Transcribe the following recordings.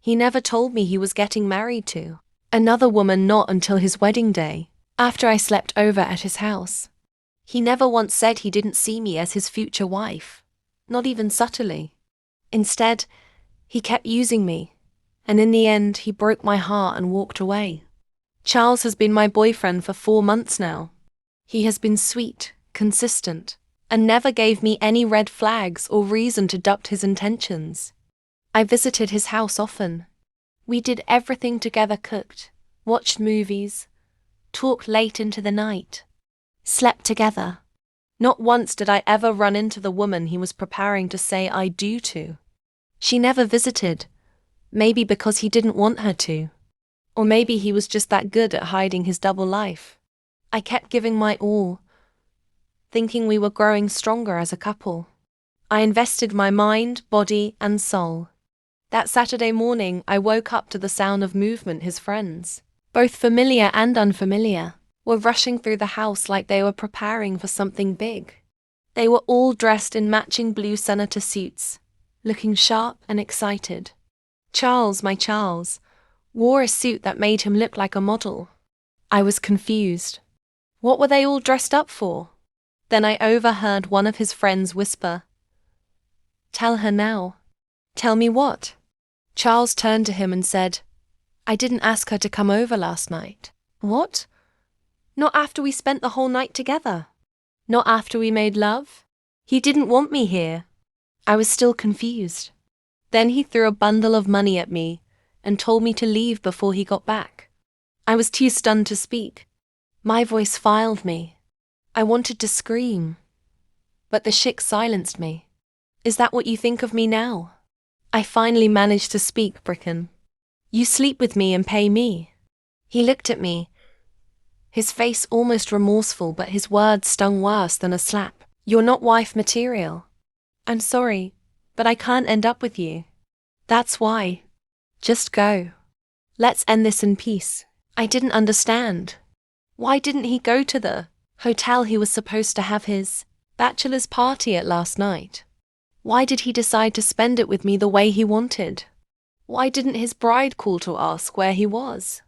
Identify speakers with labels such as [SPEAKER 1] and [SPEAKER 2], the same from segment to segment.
[SPEAKER 1] He never told me he was getting married to another woman, not until his wedding day, after I slept over at his house. He never once said he didn't see me as his future wife, not even subtly. Instead, he kept using me, and in the end he broke my heart and walked away. Charles has been my boyfriend for 4 months now. He has been sweet, consistent, and never gave me any red flags or reason to doubt his intentions. I visited his house often. We did everything together, cooked, watched movies, talked late into the night, slept together. Not once did I ever run into the woman he was preparing to say I do to. She never visited, maybe because he didn't want her to. Or maybe he was just that good at hiding his double life. I kept giving my all, thinking we were growing stronger as a couple. I invested my mind, body, and soul. That Saturday morning, I woke up to the sound of movement. His friends, both familiar and unfamiliar, were rushing through the house like they were preparing for something big. They were all dressed in matching blue senator suits, looking sharp and excited. Charles, my Charles, wore a suit that made him look like a model. I was confused. What were they all dressed up for? Then I overheard one of his friends whisper, "Tell her now." "Tell me what?" Charles turned to him and said, "I didn't ask her to come over last night." "What? Not after we spent the whole night together? Not after we made love? He didn't want me here." I was still confused. Then he threw a bundle of money at me and told me to leave before he got back. I was too stunned to speak. My voice failed me. I wanted to scream, but the sheik silenced me. "Is that what you think of me now?" I finally managed to speak, Bricken. "You sleep with me and pay me." He looked at me, his face almost remorseful, but his words stung worse than a slap. "You're not wife material. I'm sorry, but I can't end up with you. That's why. Just go. Let's end this in peace." I didn't understand. Why didn't he go to the hotel he was supposed to have his bachelor's party at last night? Why did he decide to spend it with me the way he wanted? Why didn't his bride call to ask where he was?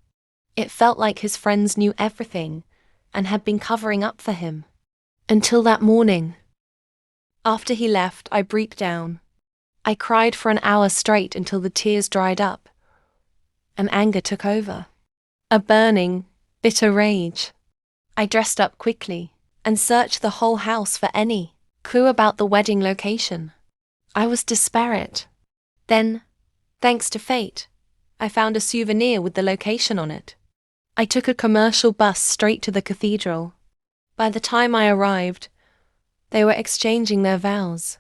[SPEAKER 1] It felt like his friends knew everything and had been covering up for him. Until that morning. After he left, I broke down. I cried for an hour straight until the tears dried up, and anger took over. A burning, bitter rage. I dressed up quickly and searched the whole house for any clue about the wedding location. I was desperate. Then, thanks to fate, I found a souvenir with the location on it. I took a commercial bus straight to the cathedral. By the time I arrived, they were exchanging their vows.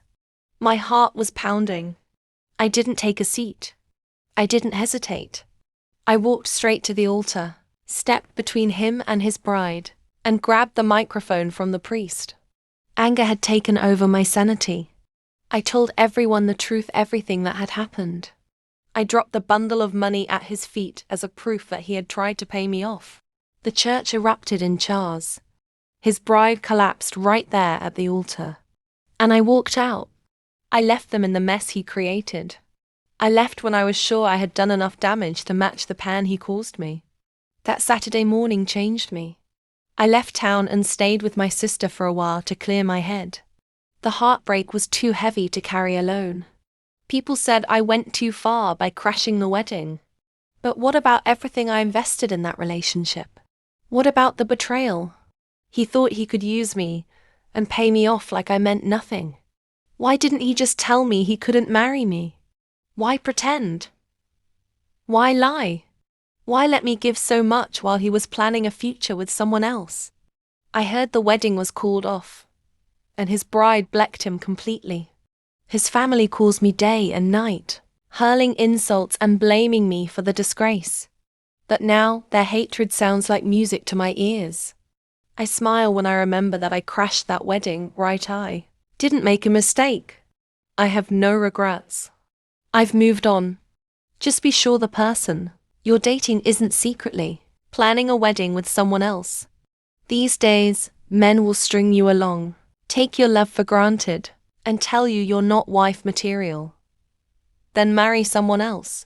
[SPEAKER 1] My heart was pounding. I didn't take a seat. I didn't hesitate. I walked straight to the altar, stepped between him and his bride, and grabbed the microphone from the priest. Anger had taken over my sanity. I told everyone the truth, everything that had happened. I dropped the bundle of money at his feet as a proof that he had tried to pay me off. The church erupted in chars. His bride collapsed right there at the altar. And I walked out. I left them in the mess he created. I left when I was sure I had done enough damage to match the pan he caused me. That Saturday morning changed me. I left town and stayed with my sister for a while to clear my head. The heartbreak was too heavy to carry alone. People said I went too far by crashing the wedding. But what about everything I invested in that relationship? What about the betrayal? He thought he could use me and pay me off like I meant nothing. Why didn't he just tell me he couldn't marry me? Why pretend? Why lie? Why let me give so much while he was planning a future with someone else? I heard the wedding was called off, and his bride blecked him completely. His family calls me day and night, hurling insults and blaming me for the disgrace. But now their hatred sounds like music to my ears. I smile when I remember that I crashed that wedding, right? I didn't make a mistake. I have no regrets. I've moved on. Just be sure the person you're dating isn't secretly planning a wedding with someone else. These days, men will string you along, take your love for granted, and tell you you're not wife material. Then marry someone else.